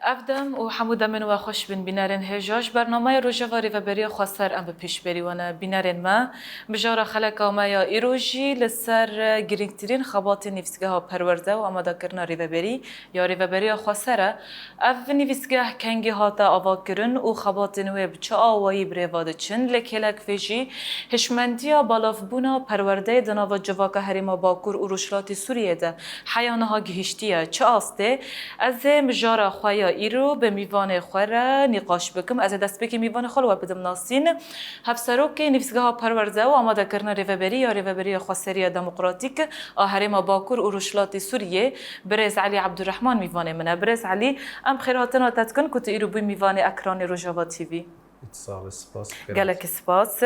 افدم و حمود من و خوش بن بینارن هجاج برنامه روزواری و بری خواستر ام پیش بری ونه بینارن ما بجار خلق ما یا ایروژی لسر گرینگترین خبات نفسگاه پرورده و آماده کردن ریوبری یا ریوبری خواستره اف نفسگاه کنگی هاتا آوا کردن و خبات نوی بچه آوایی بریواده چن لکلک فیجی هشمندیا بالاف بونا پرورده دناو جواک هریما باکور و روشلاتی سوریه ده حیانها گهشتیه چه آسته از مجارا خویا ایرو به میوان خوره نقاش بکم از دست بکی میوان خلوه بدم ناسین هفسروک نفسگاه پرورده و آماده کردن ریوبری یا ریوبری خواستری دموکراتیک هریما باکور و روشلاتی سوریه برز علی عبدالرحمن میوان منه برز علی ام خیراتنا تتکن کت ایرو بی میوان اکران روزاوا تیوی اتصال سپاس گلک سپاس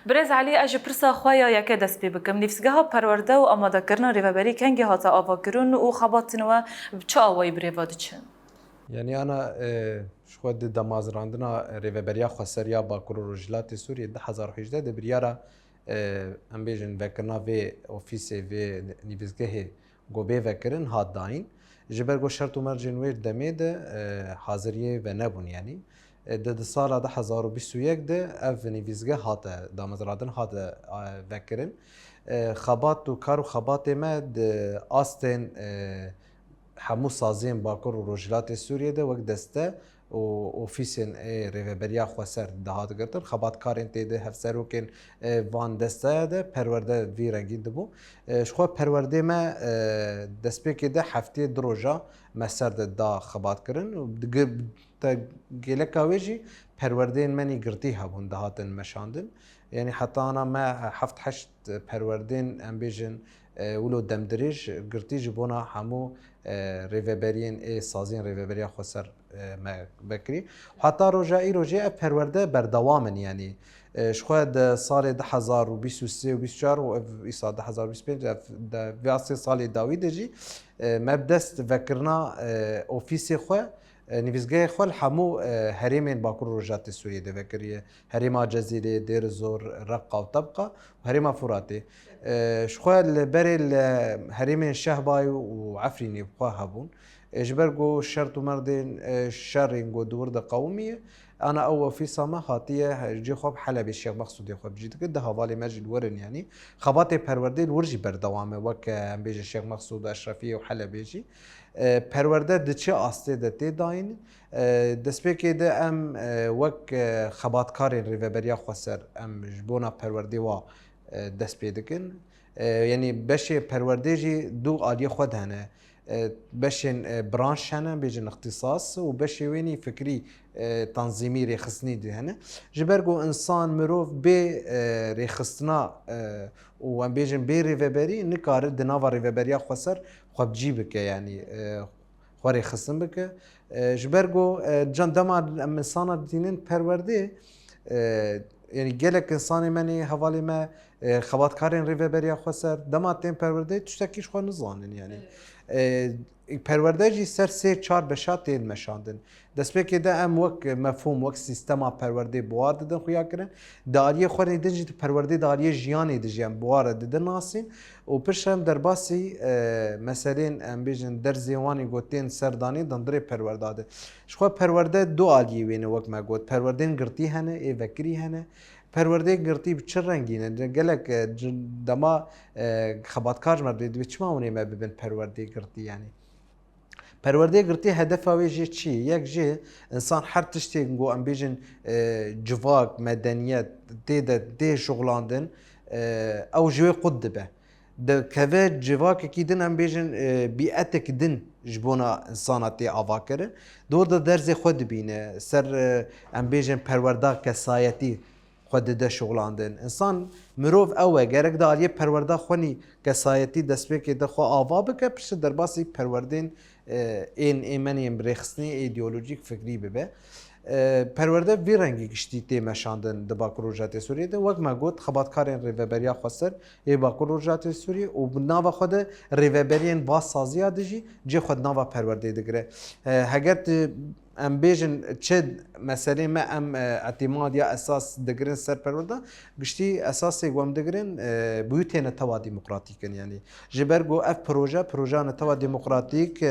برز علی اج پرسا خویا یک دست بی بکم نفسگاه پرورده و آماده کردن ریوبری کنگی هاتا آوا کرون و خباتنوا بچه آوایی بریواد چن يعني أنا شخود دمازراندنا ريفبريا خسريا باكرو رجلات سوريا 2018 ده بريارا ام بيجن فكرنا في اوفيسي في نيفزگه گوبه وكرن هات داين جبرگو شرط مرجن وير دميد حاضريه و نبون يعني ده سال 2021 ده اف نيفزگه هات دمازراندن هات وكرن خبات و کار و خبات ما آستن همو سازین باکر و روجلات سوریه ده وقت دسته و اوفیسین ریوبریا خسر دهات گرتن خبات کارین تیده هفسروکن وان دسته ده پرورده وی رنگی دبو شخوا پرورده ما دست که ده هفته دروجا مسر ده خبات کرن و تا گله کاویجی پرورده منی گرتی هبون دهاتن مشاندن يعني حتى أنا ما حفت حشت پروردين أمبيجن ولو دمدريج قرتي جبونا حمو ريفبرين اي سازين ريفبريا خسر ما بكري حتى رجائي رجاء پرورده بردوامن يعني شخواد سال 2023 و 24 و سال 2025 ده واسه سال داوود جي ما بدست فكرنا اوفيسي خو نفسگاه خال همو هریمین باکور روجات سوریه ده وکریه هریما جزیره دیر زور رقه و طبقه و هریما فراته شخوال بری هریمین شهبای و عفرینی بخواه هبون اجبرگو شرط و مردین شرین گو دور ده قومیه انا او في سما خاطيه جي خوب حلبي الشيخ مقصود خوب جيت قد هوالي مجد ورن يعني خباتي پرورده ورجي بردوامه وك بيجي الشيخ مقصود اشرفيه وحلبي جي پرورده د چه آسته ده تی داین دست که ده ام وک خباتکارین ریوبریا خسر ام جبونا پرورده و دست دکن یعنی بشه پرورده جی دو آلیه خود هنه بشن برانش هنه بیجن اختصاص و بشه وینی فکری تنظیمی ریخستنی ده هنه جبرگو انسان مروف به ریخستنا و ام بیجن به ریوبری نکاره دناوا ریوبریا خسر خواب جی بکه یعنی خواری خستن بکه جبرگو جان دما انسان دینن پرورده یعنی گلک انسانی منی حوالی ما خباتکارین ریوبریا خسر دما تیم پرورده تشتکیش خو نزانن یعنی پرورده جی سر سه چار بشات تین مشاندن دست که ده ام وک مفهوم وک سیستما پرورده بوار دادن خویا کرن داریه خوری دنجی پرورده داریه جیانی دجیم بوار دادن ناسین و پرشم در باسی مثلا ام بیجن در زیوانی گوتین سردانی دندره پرورداده شخوا پرورده دو آلیه وینه وک ما گوت پروردین گرتی هنه ای وکری هنه پرورده گرتی بچه رنگینه گلک دما خباتکار مرده دوی چما اونه ما ببین پرورده گرتی یعنی پرورده گرتی هدف اویجی چی؟ یک جه انسان هر تشتی گو ام بیجن جواک مدنیت ده شغلاندن او جوی قد به ده كذا جواك كيدن ام بيجن بيئتك دن جبونا انساناتي آواكر دور ده درز خود بينه سر ام بيجن پرورده كسايتي خود ده شغلاندن انسان مروف اوه گرک داریه پرورده خونی كسايتي دسبه که ده خو آوا بکه پرش در باسی پروردين این ایمنی برخصنی ایدئولوژیک فکری ببه پرورده وی رنگی گشتی تی مشاندن د باکر روجات سوریه ده وقت ما گفت خباتکارین ریوبریا خسر ای باکر روجات سوریه و ناوا خود ریوبرین باز سازیا دجی جی خود ناوا پرورده دگره هگرت ام بیجن چه مسئله ما ام اعتماد یا اساس دگرن سر پرورده گشتی اساسی گوام دگرن بویتین توا دموکراتیکن یعنی جبرگو اف پروژه نتوا دموکراتیک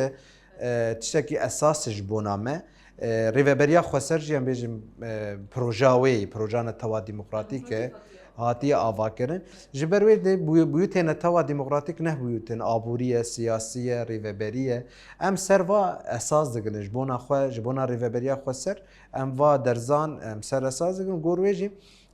تشتكي أساسش بونامه ريفابريا خسر جيان بيجم بروجاوي بروجانا توا ديمقراطيك هاتي آواكرن جبروي دي بيوتين توا ديمقراطيك نه بيوتين آبورية سياسية ريفابرية ام سروا أساس دقن جبونا خو جبونا ريفابريا خسر ام وا درزان ام سر أساس دقن گورويجي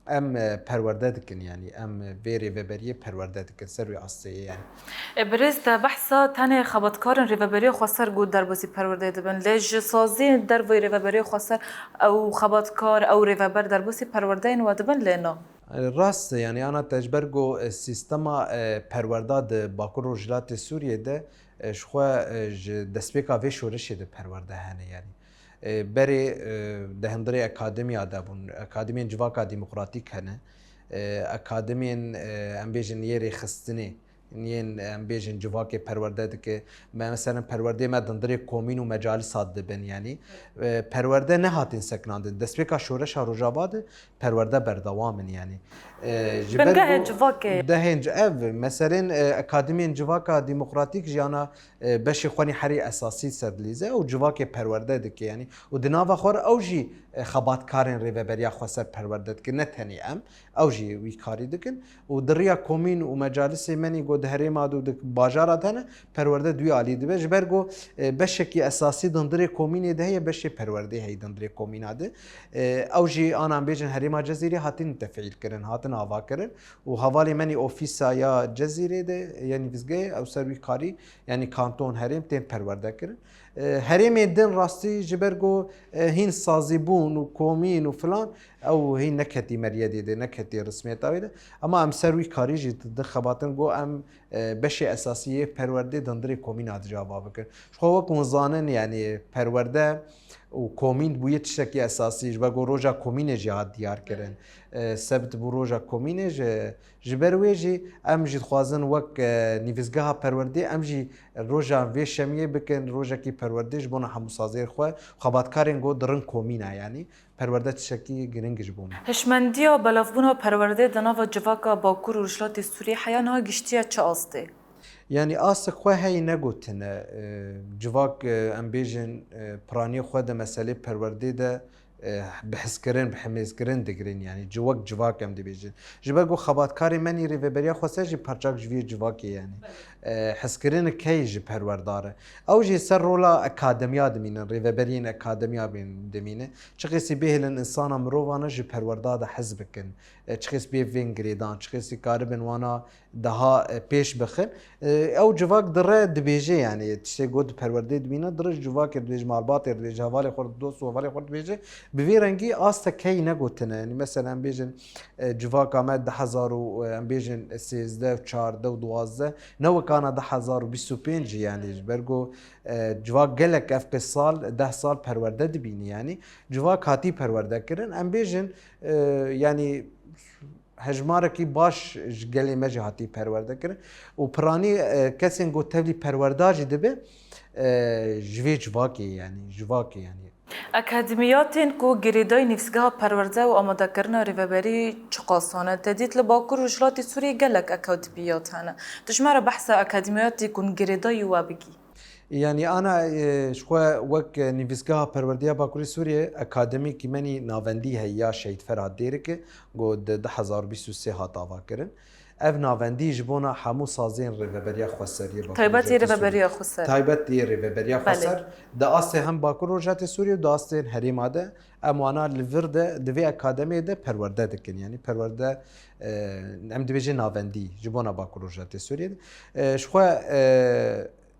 ام پرورده دکن یعنی ام وی ریوبریه پرورده دکن سروی آسیه یعنی برز ده بحثا تنه خباتکارن ریوبری خسر گود در بازی پرورده دبن لج سازی در وی ریوبری خسر او خباتکار او ریوبر در بازی پرورده این ودبن لینا راست یعنی انا تجبرگو سیستما پرورده ده باکور رجلات سوریه ده شخوا دسپیکا وی شورش ده پرورده هنه یعنی بري دهندري أكاديمية دابون أكاديمية جواكا ديمقراطيك هنا أكاديمية أمبيجن يري خستني نين أمبيجن جواكي پرورده دكه مثلا پرورده ما دندري كومين ومجالس هاد دبن يعني پرورده نهاتين سكناندن دسبيكا شورش روجاباد پرورده بردوامن يعني بنگه جواكي دهنج اف مثلا أكاديمية جواكا ديمقراطيك جانا بشي خواني حري أساسي سردليزه او جواكي پرورده دكه يعني ودناوا خور اوجي خبات كارن ريفبريا خسر پرورده دكه نتني ام اوجي وي كاري دكن ودريا كومين ومجالس مني گود هريما دو باجارات هنا پرورده دوی عالی دبه جبرگو بشکی اساسی دندری کومینی ده هي بشی پرورده هي دندری کومینا ده اوجي انا بيجن هريما جزيره هاتين تفعيل كرن هاتن آوا كرن و حوالی منی اوفیسا یا جزیره ده یعنی وزگه او سروی کاری یعنی کانتون هریم تین پرورده کرن هریم دن راستی جبرگو هین سازیبون و کومین و فلان او هین نکتی مریدی ده نکتی رسمیت آویده اما ام سروی کاری جی دخباتن گو ام بشی اساسیه پرورده دندری کومین ادجابا بکن شخوا وکن زانن یعنی پرورده و کومین بویه تشکی اساسی جبرگو روژا کومین جهاد دیار کرن سبت بو روژا کومین جبروی جی ام جی خوازن وک نیوزگاه پرورده ام جی روژا وی شمیه بکن روژا کی پرورده جبونا همو سازیر خواه خباتکارین گو درن کومینه یعنی پرورده تشکی گرنگ جبون هشمندیا بلافبونا پرورده دناوا جواکا باکور و رشلات سوری حیان ها گشتیه چه آسته؟ يعني آس خواه هی نگوتنه جواک ام بیجن پرانی خواه ده مسئله پرورده ده بحث کرن بحمیز کرن دگرین يعني جواك ام دي بيجن جباگو خباتکاری منی ریوبریا خواسته جی پرچاک جوی جواکی يعني حس کرن کی جی پرورداره او جی سر رولا اکادمیا دمینه ریوبرین اکادمیا بین دمینه چقیسی به الانسان مرووانا جی پرورداده حزب کن چقیس بی وین گریدان چقیسی کاربن وانا daha پیش بخن او جواک دره دبیجه يعني تشتی گود پرورده دمینه دره جواک دبیج مالبات دبیج حوالی خورد دوست و حوالی خورد بیجه بوی رنگی آستا کی نگوتنه يعني مثلا بیجن جواک آمد 10,000 و بیجن 13 و 14 و 12 نو كان 10,025 يعني برگو جواک گلک اف به سال 10 سال پرورده دبینی يعني جواک هاتی پرورده کرن ام بیجن يعني هجمارکی باش گلی مجهاتی پرورده کرن و پرانی کسین گو تبلی پرورداجی دبه جوی جواکی يعني اکادمیاتین کو گریدای نفسگاه پرورده و آماده کردن ریوبری چقاسانه تدید لباکور و رجلات سوریه گلک اکادمیات هنه تشمار بحث اکادمیاتی کن گریدای و بگی يعني أنا شوي وك نيفيسكا پرورديا باكوري سوريا أكاديمي كماني نافندي هيا شهيد فراد ديرك قد 2023 هاتاوا كرن اف نافندي جبونا حمو سازين ريفبريا خسريه تايبتي ريفبريا خسر تايبتي ريفبريا خسر دا أصل هم باكور رجات سوريا دا أصل هريما ده أموانا الفرد دوي أكاديمي ده پرورده دكن يعني پرورده ام دبيجي نافندي جبونا باكور رجات سوريا شوي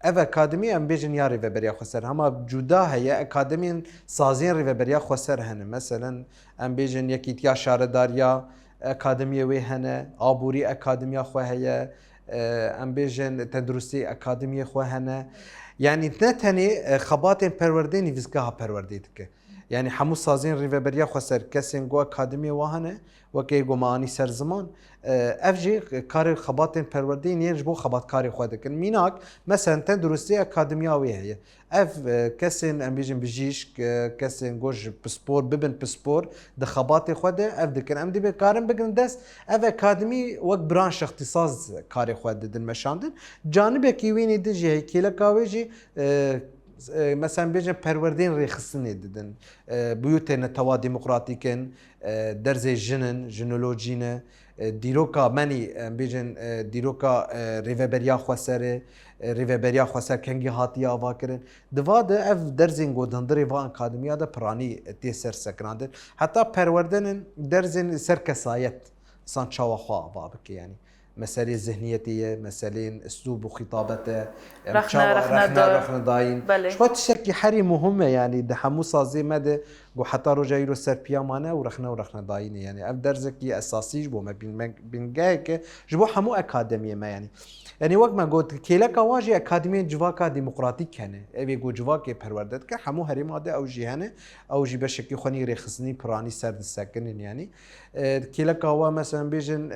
اف اکادمی ام بیجن یا ریوبریا خسر هما جدا هي اکادمی سازین ریوبریا خسر هنه مثلا ام بیجن یکیتیا شارداریا اکادمی وی هنه آبوری اکادمیا خو هي ام بیجن تندرستی اکادمی خو هنه يعني نتني خباتين پرورده نيفزگاه پرورده دکه يعني حمو سازين ريفبريا خسر كسين جو اكاديمي واهنه وكي گماني سر زمان افجي كار خباتين پروردين يجبو خبات كاري خودك ميناك مثلا تندرستي اكاديمياوي هي اف كسين ام بيجن بجيش كسين جوج بسبور ببن بسبور ده خباتي خوده اف دكن ام دي بكارن بگن دس اف اكاديمي وك برانش اختصاص كاري خوده دن مشاندن جانب كيويني دجي هي كيلا كاويجي مثلا بيجن پروردين ريخصني ددن بيوتنا توا ديمقراطيكن درز جنن جنولوجينا دیروکا منی بیجن دیروکا ریوبریا خواسره ریوبریا خواسر کنگی هاتی آوا کرن دواد اف درزین گودندری و اکادمیا ده پرانی تی سر سکراندن حتی پروردن درزین سر کسایت سان چاوا خوا آوا بکی يعني مسألة ذهنيتية مسألة أسلوب وخطابته رخنا داين شو تشكي حري مهمة يعني ده حمو صازي مده جو حتى رجايرو سر بيامانه ورخنا داين يعني أف درزكي أساسي جبو ما بين جايك جبو حمو أكاديمية ما يعني وقت ما قلت كيلك واجي أكاديمية جواكا ديمقراطيك كان أبي جو جواكي پروردت كان حمو هري ماده أو جهنه أو جي بشكي خني رخصني براني سرد السكن يعني كيلك هوا مثلا بيجن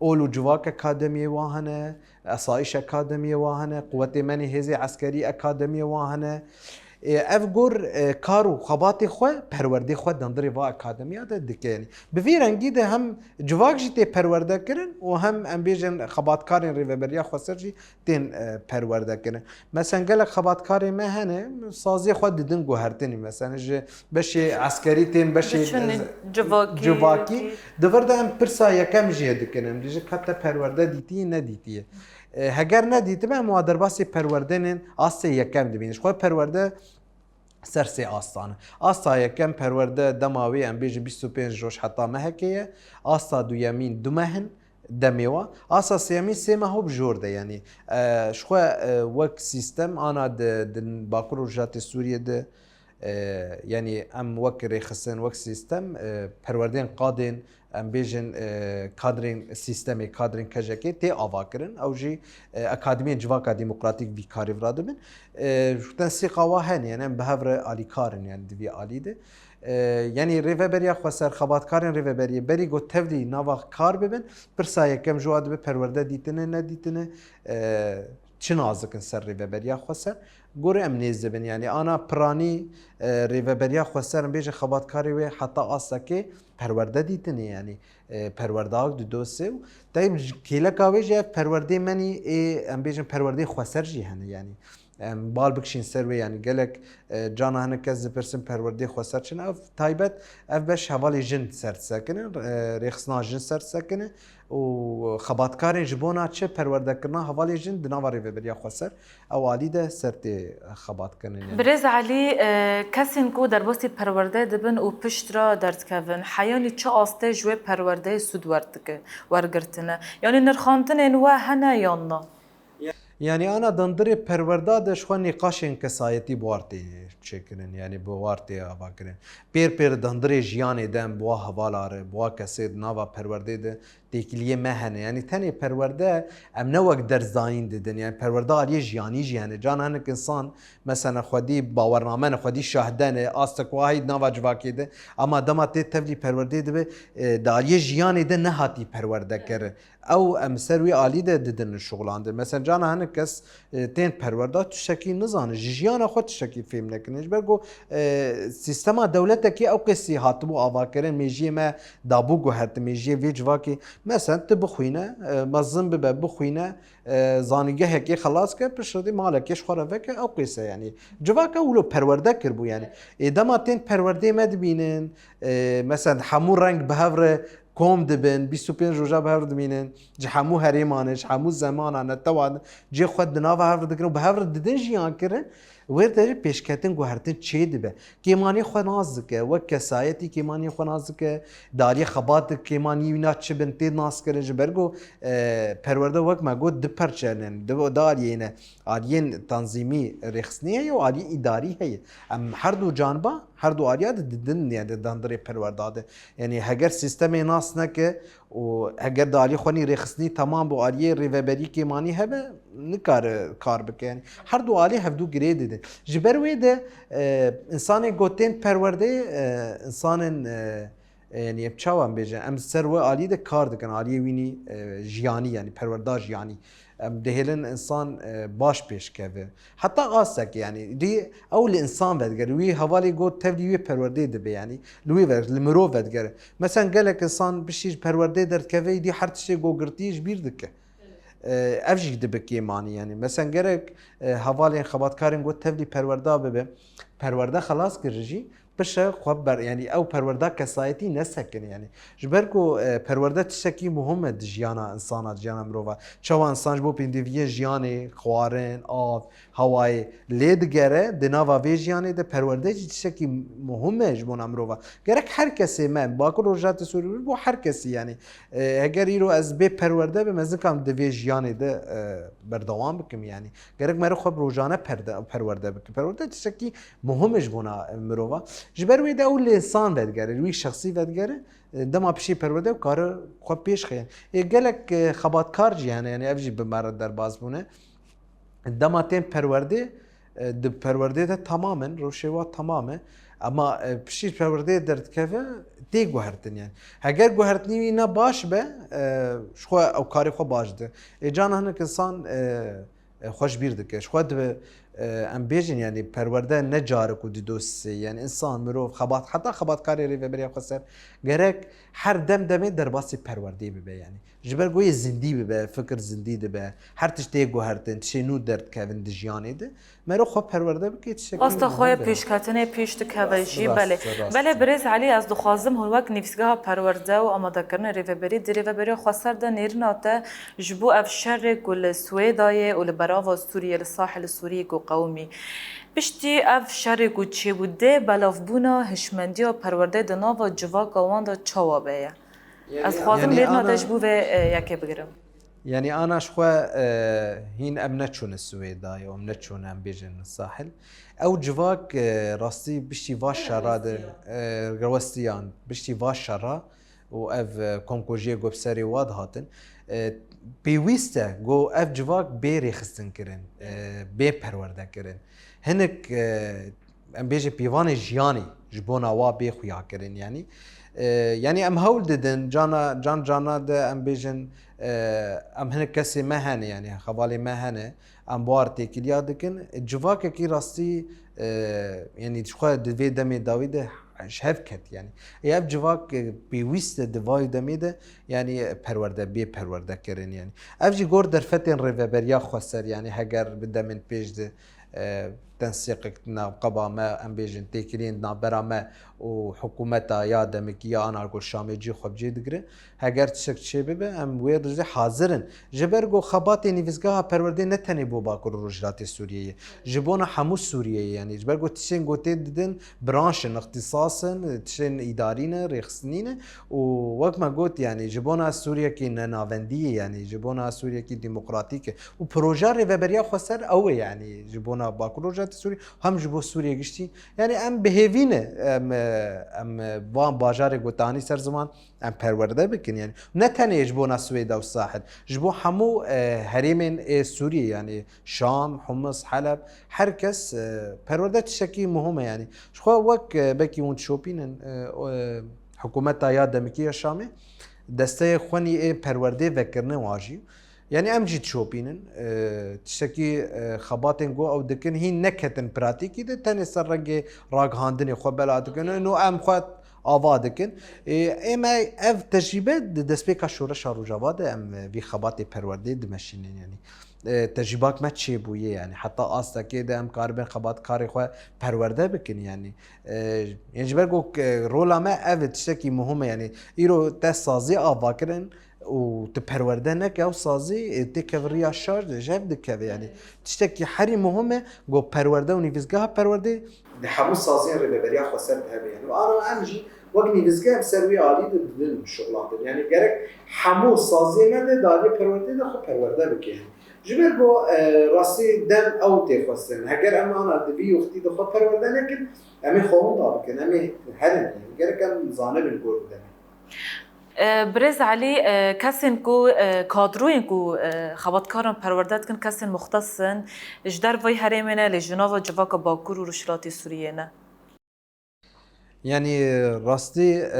اولو جواك اكاديميه واهنه اسايش اكاديميه واهنه قوات مني هزي عسكري اكاديميه واهنه افغور كارو خباتي خو پروردي خو دندري وا اكاديميه ده دكيني بفي رنگي ده هم جواك جيتي پرورده كرن وهم امبيجن خباتكارين ريفبريا خوسرجي تين پرورده كرن مثلا قالك خباتكاري ما هنه سازي خو ددن گوهرتني مثلا بشي عسكري تين بشي جواكي دورده هم برسا يكم جي دكن ديجي حتى پرورده ديتي نديتي هگر ندیتی به موادر باسی پروردن آسته یکم دبینش خود پرورده سرسی آستانه آستا یکم پرورده دماوی ام بیج 25 روز حتی مهکیه آستا دویمین دو مهن دمیوا آسا سیمی سیمه هو بجورده يعني شخو وك سيستم انا د باكر وجات سوريا ده يعني ام وك رخصن وك سيستم پروردن قادن ام بیجن کادرین سیستمی کادرین کجکی تی آواکرن او جی اکادمی جواکا ديمقراطيك بی کاری وراد بن شتن سیقاوا هن يعني ام بهفر علی کارن يعني دوی علی ده يعني ريفبريا خسر خبات كارن ريفبريا بري گو تفدي ناوا کار ببن پرسایه کم جواد به پرورده دیتنه ندیتنه چنازكن سر ريفبريا خسر گوره ام نیز بن يعني انا پرانی ريفبريا خسر بيجي خبات كاري و حتى اسكي پرورده دیتنه يعني پرورده دو دوسه طيب كيلا كاويجه پرورده مني ام بيجن پرورده خسر جي هنه يعني بال بکشین سروی یعنی گلک جانا هنه کز پرسن پرورده خسر چن اف تایبت اف بش حوالی جن سرد سکنه ریخصنا جن سرد سکنه و خباتکارین جبونا چه پرورده کرنا حوالی جن دناواری و بریا خسر او علی ده سرد خبات کنن يعني. برز علي کسین کو در باسی پرورده دبن و پشت را درد کن حیانی چه آسته جوی پرورده سود ورگرتنه یعنی نرخانتن و هنه یاننا يعني أنا دندري پرورده شو نقاشين كسايتي بوارتي شكرن يعني بوارتي أفكرن بير دندري جياني دم بوا هوالار بوا كسيد ناوا پرورده ده تيكليه مهنه يعني تاني پرورده ام نوك درزاين ددن يعني پرورده عليه جياني جيانه جان هنك انسان مثلا خودي باورنامه خودي شاهدانه استك واحد ناوا جواكي ده اما دما تفلي پرورده ده داليه جياني ده نهاتي پرورده كر او ام سروي عالي ده ددن الشغلان ده مثلا جان هنك کس تین پرورده تشکی نزانه جیان خود تشکی فهم نکنه برگو سیستم دولت کی او قصی هاتبو آواکرن میجی ما دابو گوهرت میجی ویج واکی مثلا تبخوینه مزن بخوینه زانگه هکی خلاص که پشتی مالکش خوره وکه او قصه يعني جواکه اولو پرورده کربو يعني ادما تین پرورده مد بینن مثلا حمو رنگ بهور كوم دبن 25 روزا بهفرد مينن جي حمو هريمانش حمو زمان انا توان جي خود ناف هفرد كرو بهفرد ددن جيان كرن ورده پیشکتن گوهرتن چه دبه کیمانی خو نازکه و کسایتی کیمانی خو نازکه داری خبات کیمانی وینا چه بنت ناز کرن جبرگو پرورده وک ما گو د پرچنن دو دارینه آلین تنظیمی رخصنیه و آلی اداری هي ام هر دو جانبا هر دو آلیات ددن يعني دندري پرورده يعني هگر سیستم ناس نکه و اگر داری خونی رخصنی تمام بو آلیه ریوبری کیمانی هبه نکار کار بکه يعني هر دو آلیه هفدو گرید ده جبر ويده انسان گوتين پرورده انسان يعني بچاوام بيجن ام سروه آلی ده کار دکن آلیه وینی جیانی يعني پرورده جیانی دهلن انسان باش پیش کبه حتی آسک يعني دي او الانسان بدگر وی حوالی گوت تبدی وی پرورده ده يعني لوی ور المرو بدگر مثلا قالك انسان بشيج پرورده درد کبه دي هر تشي گو گرتیش بیر دکه ev jî dibikê manî yani mesela gerek hevalên xebatkarên got tevlî perwerda bibe perwerda xelas kir jî pişe xwe ber yani ew perwerda kesayetî nesekin yani ji ber ku perwerda tiştekî muhim e di jiyana insana jiyana mirova çawa insan ji bo pêndiviyê jiyanê xwarin av hewayê lê digere di nava vê jiyanê de perwerde jî tiştekî muhim e ji bona mirova gerek her kesê me Bakur Rojhilatê Sûriyê bo her kesî yani eger îro ez bê perwerde bim ez nikam di vê jiyanê de berdewam bikim yani gerek me re xwe bi rojane perwerde bikim perwerde tiştekî muhim e ji bona mirova ji ber wê de ew li insan vedgere wî şexsî vedgere dema pişî perwerde û kare xwe pêş xêyan gelek xebatkar jî hene yani ev jî bi me re derbas bûne dema tên perwerdê di perwerdê de tamamen rewşêwa tamam e ama pişî perwerdê derdikeve tê guhertin yani heger guhertinî wî ne baş be ji xwe ew karê xwe baş di cana hinek insan xweşbîr dike ji xwe dibe em bêjin yani perwerde ne carek û di dosî yani insan mirov xebat heta xebatkarê rêveberiya xwe ser gerek her dem demê derbasî perwerdê bibe yani ji ber goyê zindî bibe fikir zindî dibe her tiştê guhertin tişê nû derdkevin di jiyanê de me re xwe perwerde bike tiştekî Asta xwe pêşketinê pêş dikeve jî belê belê Birêz Elî ez dixwazim hûn wek nivîsgeha perwerde û amadekirina rêveberî di rêveberiya xweser de nêrina te ji bo ev şerê ku li Swêdayê û li berava Sûriyê li sahilê Sûriyê ku qewmî piştî ev şerê ku çêbûdê belavbûna hişmendiya perwerdê di nava civaka wan de çawa be ye ez dixwazim nêrina te ji bo vê yekê bigirim Yani ana ji xwe hîn em neçûne Swêdayê û em neçûne em bêjin sahil ew civak rastî biştî va şera de gewestiyan biştî va şera û ev komkojiyê got serê wa dihatin pêwîst e got ev civak bê rêxistin kirin bê perwerde kirin hinek em bêje pîvanê jiyanê ji bona wa bê xuya kirin yani yani em hewl didin cana de em bêjin em hinek kesê me hene yani xevalê me hene em bar têkiliya dikin civakekî rastî yani ji xwe di vê demê dawî de hev ket yani ev civak pêwîst e di vayê demê de yani perwerde bê perwerde kirin yani ev jî gor derfetên rêveberiya xwe ser yani heger bi demên pêş de تنسيقك نقبا ما ام بيجن تيكرين نابرا ما وحكومتا يا دمك يا انا اقول شامي جي خب جي دغري هاجر تشك شي بي ام وير حاضرن جبرغو خباتي نيفزغا پروردي نتني بو باكور رجلات سوريا جبونا حمو سوريا يعني جبرغو تشين غوتي ددن برانشن اختصاصن تشين ادارين رخصنين ووقت ما قلت يعني جبونا سوريا كي نافنديه يعني جبونا سوريا كي ديمقراطيك وبروجا ريفبريا خسر او يعني جبونا باكور سوري هم جبو سوريا گشتي يعني ام بهيفينه ام وان باجار گوتاني سر زمان ام پرورده بكن يعني نتنه جبونا سويدا والساحل جبو حمو هريمن سوريا يعني شام حمص حلب هركس پرورده تشكي مهمه يعني شو وك بكي ون شوبين حكومتا يا دمكيه شامي دسته خوني پرورده وكرنه واجي يعني ام جيت شوبينن تشتكي خباتن جو او دكن هي نكتن براتيكي ده تاني سرقي راق هاندني خو بلادكن انه ام خوات آوادكن اما اف تجربه دسبيكا شورش روجاواد ام في خباتي پرورده دمشينين يعني تجربات ما تشي بويه يعني حتى استا كده ام كاربن خبات كاري خو پرورده بكن يعني يعني جبرغو رولا ما اف تشتكي مهمه يعني ايرو تسازي افاكرن و تپرورده نک او سازی تکوریا شارج جف دکه يعني تشتكي حري مهمه جو پرورده و نيفزگاه پرورده ده همون سازی رببریا خسر به يعني وانا امجي وقت نيفزگاه سروي عالی دل شغلات يعني گرک همون سازی نه داری پرورده نه خو پرورده بکه جبر جو راسي دم او تخسن هگر اما انا دبي وقتي دخو پرورده نکن امی خوون دابکن امی هرن يعني گرک ام زانه بالگور ده برز علي كاسن كو كادروين كو خباتكارن پروردت كن كاسن مختصن جدار وي هرمنا لجنوا جواك باكور ورشلاتي سورينا يعني راستي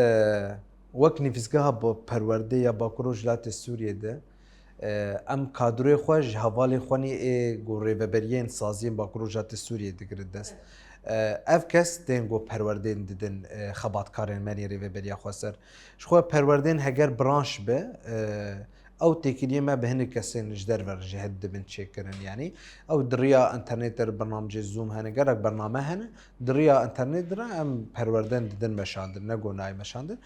وقت نفسها پرورده یا باكور ورشلاتي سوريا ده ام كادروي خوش حوالي خوني گوري وبرين سازين باكور ورشلاتي سوريا دگرد دست اف کس دنگو پروردین دیدن خباتکارن منی ری و بریا خسر شخو پروردین هگر برانش به او تکیه ما به هنی کسی نجدر ورجه هد بن چکرن یعنی او دریا انترنت در برنامج زوم هنه گرک برنامه هنه دریا انترنت در ام پروردن ددن مشاندر نگو نای مشاندر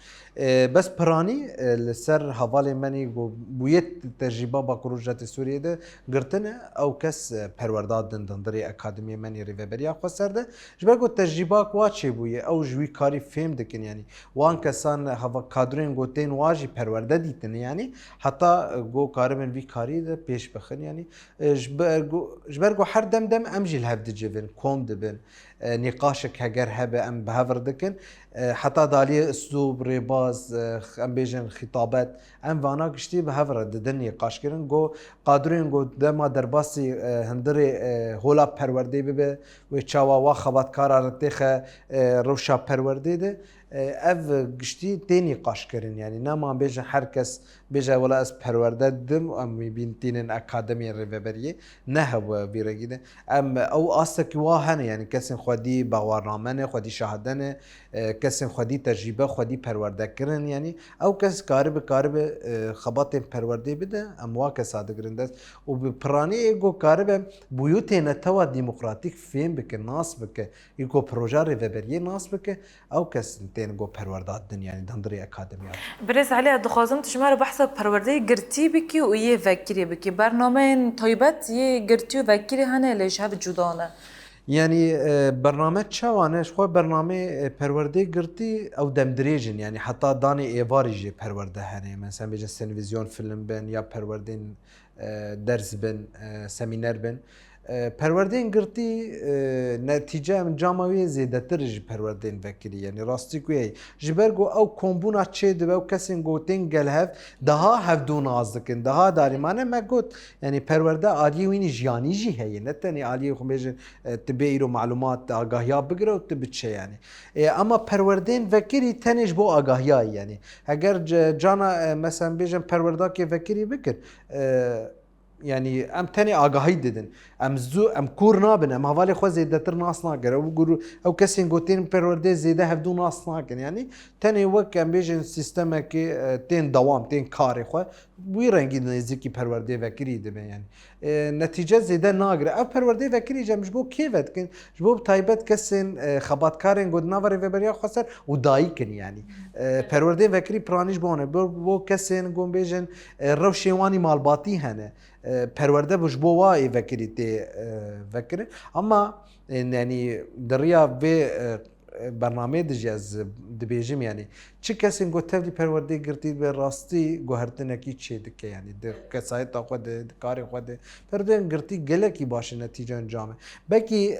بس پرانی لسر حوالی منی گو بویت تجربه با پروژه سوریه ده گرتنه او کس پرورداد دن دری اکادمی منی ریوبریا خسر ده جبر گو تجربه کوچه بویه او جوی کاری فهم دکن یعنی وان کسان هوا کادرین گوتین واجی پرورده دیتن یعنی حتی گو کارمن وی کاری ده پیش بخن یعنی جبر گو هر دم امجیل هفت جبن کوم دبن نقاشك هجر هبه ام بهفر دكن حتى دالي اسلوب ريباز ام بيجن خطابات ام وانا قشتي بهفر ددن نقاش كرن جو قادرين جو دما درباسي هندري هولا پرورده ببه و چاوا وا خبات کار رتخه روشا پرورده ده اف گشتی تینی قاش کرن یعنی نما بیجه هر کس بیجه ولا از پرورده دم ام میبینتین اکادمی ریوبریه نه هو بیرگیده ام او آسکی واهنه یعنی کسی خودی باورنامه خودی شاهدنه کسی خودی تجربه خودی پرورده کرن یعنی او کس کارب خبات پرورده بده ام واقع ساده گرنده و پرانی ایگو کارب بویوت نتوا دموکراتیک فهم بک ناس بک ایگو پروژه ریوبریه ناس بک او کس تين جو پرورداد دنیا یعنی دندری اکادمی برز علی دخوازم تشمار بحث پرورده گرتی بکی و یه وکری بکی برنامه طیبت یه گرتی و وکری هنه لیش هب جدانه یعنی برنامه چوانش خو برنامه پرورده گرتی او دمدریجن یعنی حتی دانی ایواریجی پرورده هنه مثلا بیجن تلویزیون فیلم بن یا پروردین درس بن سمینر بن پروردین گرتی نتیجه من جامعه زیاده ترج پروردین وکری یعنی راستی کوی جبرگو او کمبونا چه دو او کسین گوتین گلهف daha هفدون آزدکن daha داریمانه مگوت یعنی پرورده آلی وینی جیانی جی هی نتنی آلی خو بیجن تبیرو معلومات آگاهیا بگیره و تبچه یعنی اما پروردین وکری تنش بو آگاهیا یعنی اگر جانا مثلا بیجن پرورده که وکری بکر يعني ام تاني آگاهی ددن ام کور نابن ام حوالی خو زیده تر ناس ناگر او گرو او کسی گوتین پرورده زیده هفدو ناس ناگر يعني تاني وقت ام بیجن سیستم که تین دوام تین کاری خو بوی رنگی نزدیکی پرورده وکری دبن يعني نتیجه زیده ناگر او پرورده وکری جمش بو کیفت کن جبو تایبت کسین خبات کارن گود نواری وبریا خسر و دایی کن يعني پرورده وکری پرانیش بونه بو کسین گون بیجن روشیوانی مالباتی هنه پرورده بوش بو وای وکری تی وکری اما يعني دریا به برنامه دجاز دبیجم يعني چه کسی گو تفلی پرورده گرتی به راستی گوهرتنه کی چه دکه يعني د کسای تا خود کار خود پرورده گرتی گله کی باشه نتیجه انجامه بکی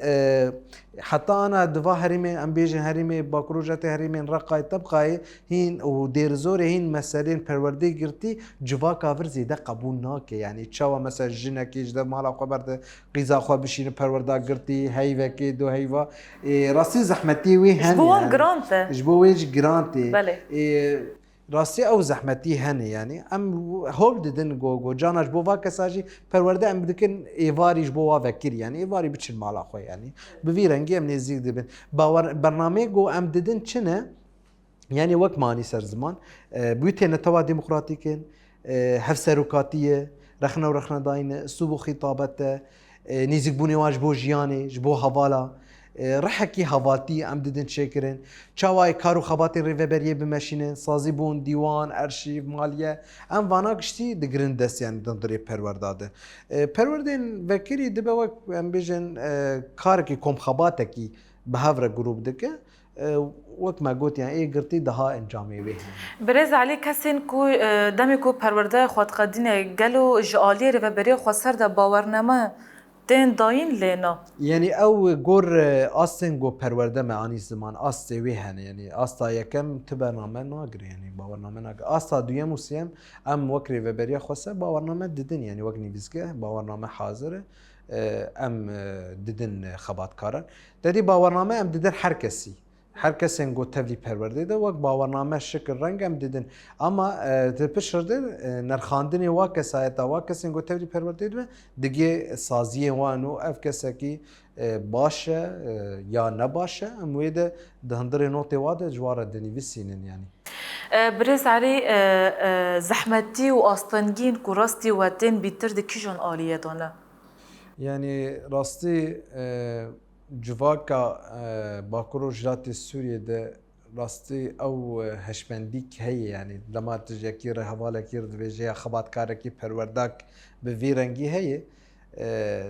حتی انا دوا هریمه ام بیجن هریمه با پروژه هریمه رقای طبقای هین و دیر زور هین مسائل پرورده گرتی جوا کاور زیده قبول ناکه يعني چاوا مثلا جنه کی جده مالا خبر غذا خو بشین پرورده گرتی هیوه کی دو هیوا راستی زحمتی وی هن جبوان گرانته جبویج گرانته بله راستی او زحمتی هنه يعني ام هول ددن گو جانش بو واکساجی پرورده ام دکن ایواریش بو وکر يعني ایواری بچن مالا خو يعني بوی رنگی ام نزدیک دبن باور برنامه گو ام ددن چنه يعني وقت ماني سر زمان بيوتي نتوا ديمقراطيكين هف سروكاتيه رخنا داين اسلوب خطابته نيزك بوني واج بو جياني جبو حوالا رحكي هواتي ام ددن شكرن چاواي كارو خباتي ريفبريه بمشينه سازي بون ديوان ارشيف ماليه ام وانا گشتي دگرن دست يعني دندري پرورداده پروردين وكري دبه وك ام بيجن كاركي كوم خباتكي بهاور جروب دكه وقت ما قلت يعني ايه قرتي دها انجامي به برز علي كسين كو دمي كو پرورده خود قدينه گلو جالي ريفبريه خسر ده باورنامه تين داين لنا يعني او جور اصلا جو پرورده معاني زمان اصلا وي هن يعني اصلا يكم تبرنامه ناقر يعني باورنامه ناقر اصلا دويم وسيم ام وكري وبريه خاصه باورنامه ددن يعني وقت نيفيسكه باورنامه حاضره ام ددن خبات كارن ددي باورنامه ام ددن هر کسی گو تبلی پرورده ده وقت باورنامه شکل رنگ هم دیدن اما تپشرده نرخاندنی واقع سایتا واقع کسی گو تبلی پرورده ده دیگه سازی وانو اف کسی کی باشه یا نباشه امویده دهندر نوتی واده جواره دنیویسینن يعني برز علی زحمتی و آستانگین کو راستی و دین بیتر دکیجان آلیه دانه يعني راستي جواكا باكورو جلاتي سوريا ده راستي او هشمنديك هي يعني لما تجي كير هوالا كير دبيجي خبات كاركي پرورداك بفيرنجي هي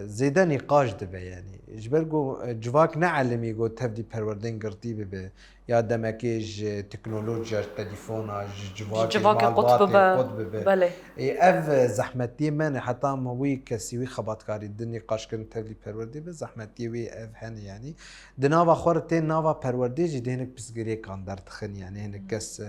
زيدا نقاش دبي يعني جبرجو جواك نعلمي جو تبدي پروردين قرتي ببي يا دمكيج تكنولوجيا تليفونا جواك قطب بله اف زحمتي من حتى ما وي كسي وي خبات كاري الدنيا قاش كن تبلي پروردي بس زحمتي وي اف هن يعني دناوا خورتين ناوا پروردي جي دهنك بسغري كان در تخن يعني هنك كس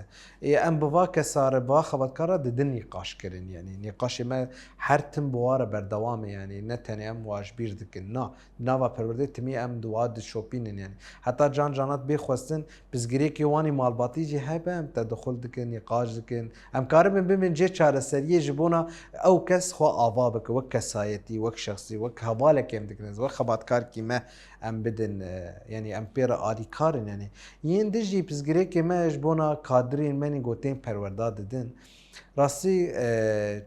ام بوا كسار با خبات كارا الدنيا قاش كرن يعني نقاش ما حرتم بواره بردوام يعني نتني ام واش بيردكن نا ناوا پروردي تمي ام دواد شوبين يعني حتى جان جانات بيخوستن بسغري كي واني مالباتي جي هبه ام تدخل دكن نقاش دكن ام كارم بمن جي چاره سريه جبونا او كس خو آوابك وك كسايتي وك شخصي وك هبالك يم دكنز وك خبات كار كي ما ام بدن يعني ام بير ادي كارن يعني ين دجي بسغري كي ما جبونا كادرين مني گوتين پرورداد ددن راستی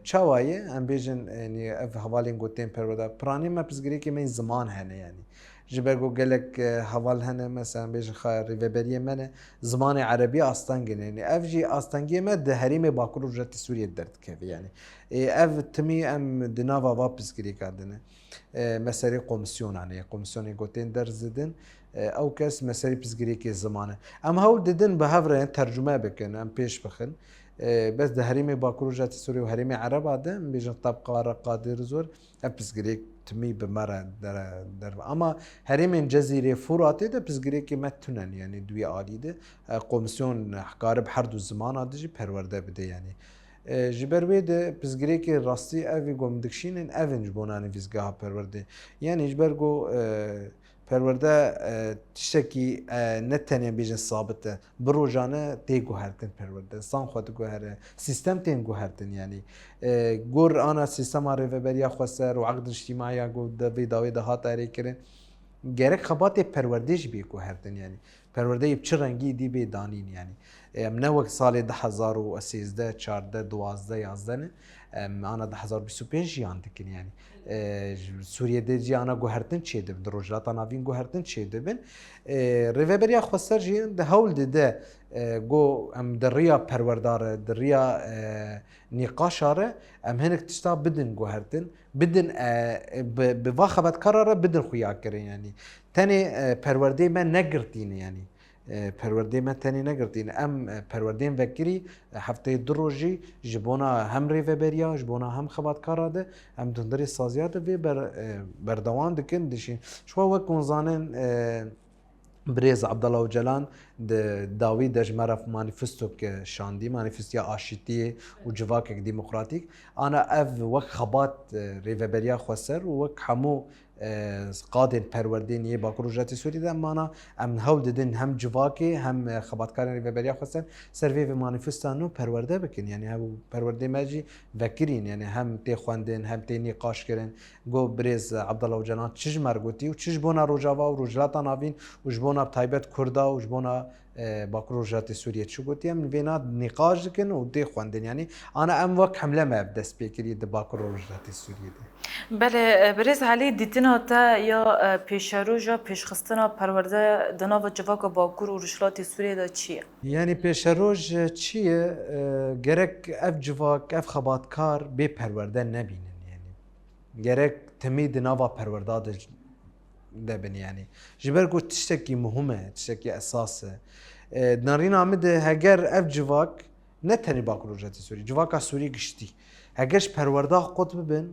چاوایه ام بیجن یعنی اف حوالین گوتیم پروردا پرانی ما بسگری که من زمان هنه یعنی جبرگو گلک حوال هنه مثلا بیجن خیر ریوبریه منه زمان عربی آستانگن یعنی اف جی آستانگی ما ده حریم باکور رجعت سوریه درد که یعنی اف تمی ام دناوا با بسگری کردنه مسئله قومسیون یعنی قومسیونی گوتین درزدن او کس مسئله بسگری که زمانه ام هول ددن به هفره ترجمه بکن ام پیش بخن بس ده هريمي باكورو جاتي سوري وهريمي عرب هذا بيجن طبقة قادر زور أبسقريك تمي بمرة در أما هريمي جزيرة فراتي ده بسقريك ما تنن يعني دوي عالي ده قومسيون قارب حرد الزمان هذا جي پرورده بده يعني جبروي ده بسقريك راستي أفي قوم دكشين أفنج بوناني فيزقاها پرورده يعني جبرگو پرورده تشتكي نتنيا بيجن ثابته بروجانه تيجو هرتن پرورده سان خود گو هره سيستم تين گو هرتن يعني گور انا سيستم ريفبريا خسر وعقد اجتماعي گو ده داوي ده هات اري كرن گرك خبات پروردهش بي گو هرتن يعني پرورده بچ رنگي دي بي دانين يعني من وقت سال 2013 14 12 11 انا 2025 جيان دكن يعني سوریه دیجی آنا گوهرتن چه دبن دروجلات آناوین گوهرتن چه دبن ریوبریا خسر جیان ده هول ده گو ام دریا پرورداره دریا نقاشاره ام هنک تشتا بدن گوهرتن بدن بوا خبت قراره بدن خویا کرن يعني تاني پرورده من نگرتین يعني پرورده من تاني نگرتین ام پروردين وكري هفته دروجي جبونا هم ريفبريا جبونا هم خبات كاراده ام دندري سازيات في بردوان دكن دشين شو وكون زانن بريز عبد الله وجلان داوي دجمره في مانيفستو شاندي مانيفستيا اشيتي وجواك ديمقراطيك انا اف وك خبات ريفبريا خسر وك حمو قادن پروردین یه باکر جاتی سوری ده مانا ام هول ددن هم جواکی هم خباتکارن ریوبریا خواستن سروی و مانیفستانو پرورده بکن یعنی هم پرورده ماجی وکرین یعنی هم تی خواندن هم تی نقاش کردن گو برز عبدالله و جنان چش مرگوتی و چش بونا روجاوا و روجلات ناوین و جبونا بتایبت کردا و جبونا باکر جاتی سوریه چو گوتی هم وینا نقاش کن و تی خواندن یعنی انا ام وقت حمله ما بدست بکری ده باکر جاتی سوریه ده بله برز علی دیدنا تا یا پیشروجا پیشخستنا پرورده دناو جواک باکور و رشلاتی سوریه دا چیه؟ یعنی پیشروج چیه؟ گرک اف جواک اف خباتکار بی پرورده نبینن یعنی گرک تمی دناوا پرورده دبن يعني جبرگو تشتكي مهمة تشتكي أساسة نارين عمده هجر أف جواك نتني باكر جاتي سوري جواك سوري قشتي هجرش پرورده قطب بن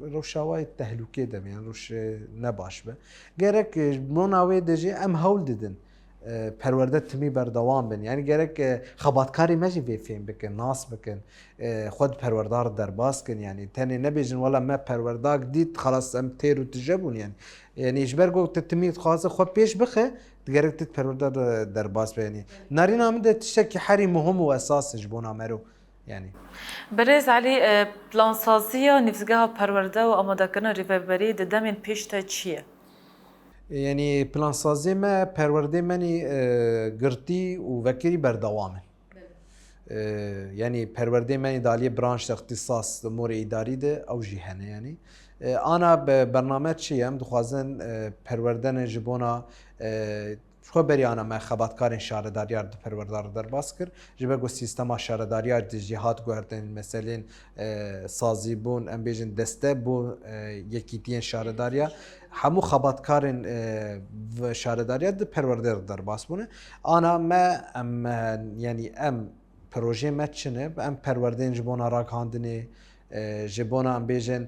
روشاوای تهلوکه دم يعني روش نباش به گرک مناوی دجی ام هول ددن پرورده تمی بردوام بن يعني گرک خباتکاری مجی وی فهم بکن ناس بکن خود پروردار در باس کن يعني تاني نبيجن ولا ما پرورداك ديت خلاص ام تيرو تجبون يعني جبرگو تتمی خاصه خود پیش بخه گرک تت پروردار در باس يعني نارين عمده تشتكي حري مهم و اساس جبونا مرو يعني برز علی پلانسازیه نفسگاه پرورده و آماده کردن ریوبری ددمین پیش تا چیه؟ يعني بلانسازي ما پرورده مني قرتي و وكري بردوامه يعني پرورده من دالیه برانش اختصاص امور اداری ده او جهنه يعني انا برنامه چی هم دخوازن پروردن جبونا خو بری انا ما خباتکارین شهرداریار ده پروردار در باس کر جبه گو سیستما شهرداریار ده جهات گوهردن مثلا سازی بون ام بیجن دسته بو یکیتین شهرداریا همو خباتکارین شهرداریار ده پروردار در باس بونه انا ما ام يعني ام پروژه مچنه ام پروردن جبونا راکاندنه جبونا ام بیجن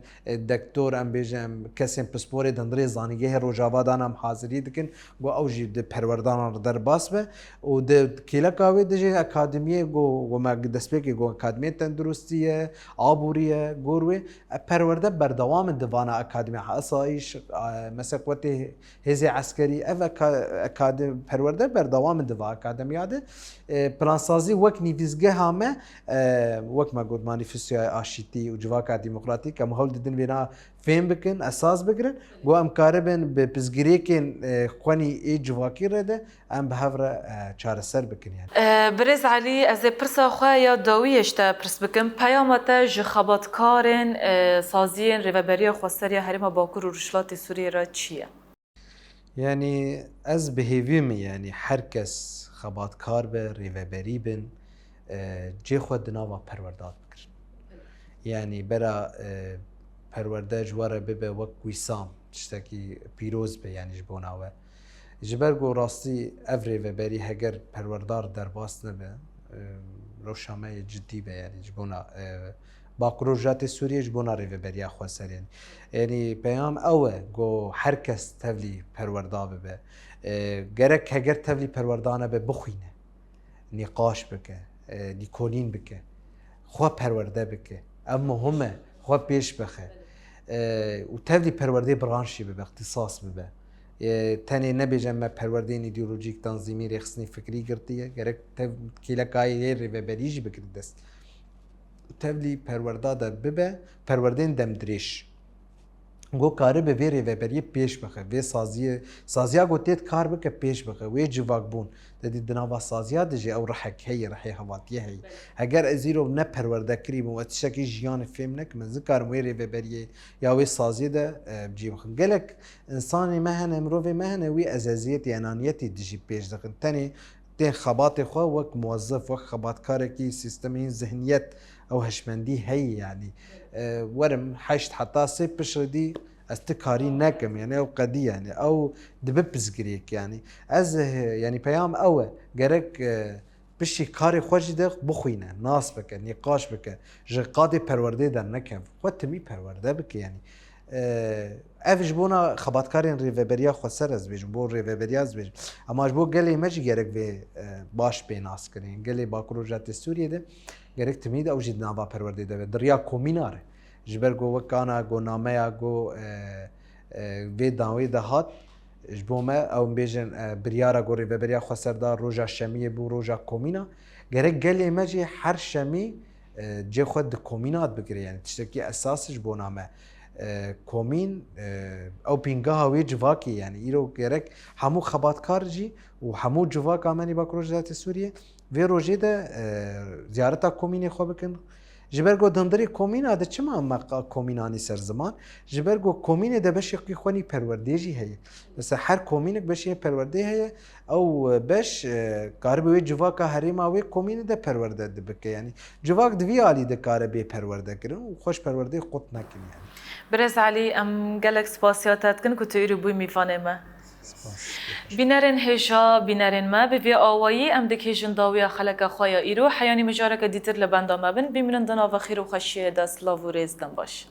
دکتور ام بیجن کسی پسپوری دندری زانیگه روجاوا دانم حاضری دکن گو اوجی د پروردان در باس به و د کیلکاوی د اکادمیه گو ما دسپیکی گو اکادمیه تندرستیه آبوریه گوروی پرورده بردوام دوانه اکادمی حاسایش مثلا قوت هزی عسکری اف اکادمی پرورده بردوام دوا اکادمیاده پلانسازی وک نیویزگه همه وک ما گود مانیفستوی آشتی و جواکا ديمقراطيك ام هول ددن بنا فهم بكن اساس بكرن جو ام كاربن بپزگیریکن خوانی ای جواکی رده ام بهفر چار سر بکن يعني برز علي از پرسا خواه داویش تا پرس بکن پیامتا جخاباتکارن سازین ریوبری خواستریا حریم باکور و رشلات سوریه را چیه؟ يعني از بهیویم يعني هر کس خباتکار به ریوبری بن جي خود دناوا پرورداد بکرن يعني برا پرورده جواره ببه وک ویسام تشتاکی پیروز به يعني جبوناوه جبرگو راستی افری و بری هگر پروردار در باس نبه روشامه جدی به يعني جبونا باقروجات سوریه جبونا ری و بریا خواسر يعني پیام اوه گو هر کس تفلی پروردا ببه گرک هگر تفلی پروردانه به بخوینه نقاش بکه نیکولین بکه خواه پرورده بکه اما همه خواه پیش بخه و تفلی پرورده برانشی به اختصاص به تنی نبیجم ما پرورده ایدئولوژیک تنظیمی رخصنی فکری گرتیه گرک کیلکای ری و بریج بکرد دست تفلی پرورده در ببه پرورده دم دریش گو کاری به وی ریوبری پیش بخه وی سازیا گوتیت کار بکه پیش بخه وی جواک بون دادی دناوا سازیا دجی او رحک هی رحی هواتیه هی اگر ازیرو نه پرورده کریم و اتشکی جیان فهم نک من ذکر وی ریوبری یا وی سازی ده بجی بخه گلک انسانی مهن امروی مهن وی ازازیت انانیتی دجی پیش دخن تنی تین خبات خو وک موظف وک خبات کار کی سیستم ذهنیت او هشمندی هی يعني ورم حشت حتى سي بشردي استكاري ناكم يعني او قدي يعني او دببز جريك يعني از يعني بيام او جرك بشي كاري خوش ده بخوينه ناس بك نقاش بك جقادي پرورده در نكم خود مي پرورده بك يعني افش بونا خباتکارین ریوبریا خسر از بیجم بو ریوبریا از بیجم اما بو گلی مج گرک به باش بیناس کرین گلی با پروژه سوریه ده گرک تمید او جد ناوا پرورده ده دریا کومیناره جبر گو وکانا گو نامه گو وی داوی ده هات جبومه او بیجن بریارا گو ریوبریا خسر دا روجا شمیه بو روجا کومینا گرک گلی مج هر شمی جه خود کومینات بگیره یعنی تشتکی اساسش بو نامه کومین او پینگاه وی جواکی یعنی ایرو گرک همو خباتکار جی و همو جواک آمنی با پروژه سوریه وی روژه ده زیارتا کومینی خو بکن جبرگو دندری کومین اده چما مقا کومینانی سر زمان جبرگو کومین ده بش یقی خونی پرورده جی هی مثلا هر کومینک بش یه پرورده هی او بش کارب وی جواک هریما وی کومین ده پرورده ده بکه یعنی جواک دوی عالی ده کارب پرورده کرن و خوش پرورده قط نکن یعنی برز علي ام جالك سباسياتات كن كنت يرو بوي ميفانه ما بینرن هجا بینرن ما به وی آوایی ام دکیجن داویا خلق خوایا ایرو حیانی مجارک دیتر لبندا مبن بیمرن دنا و خیر و خشیه دست لاو رزدن باش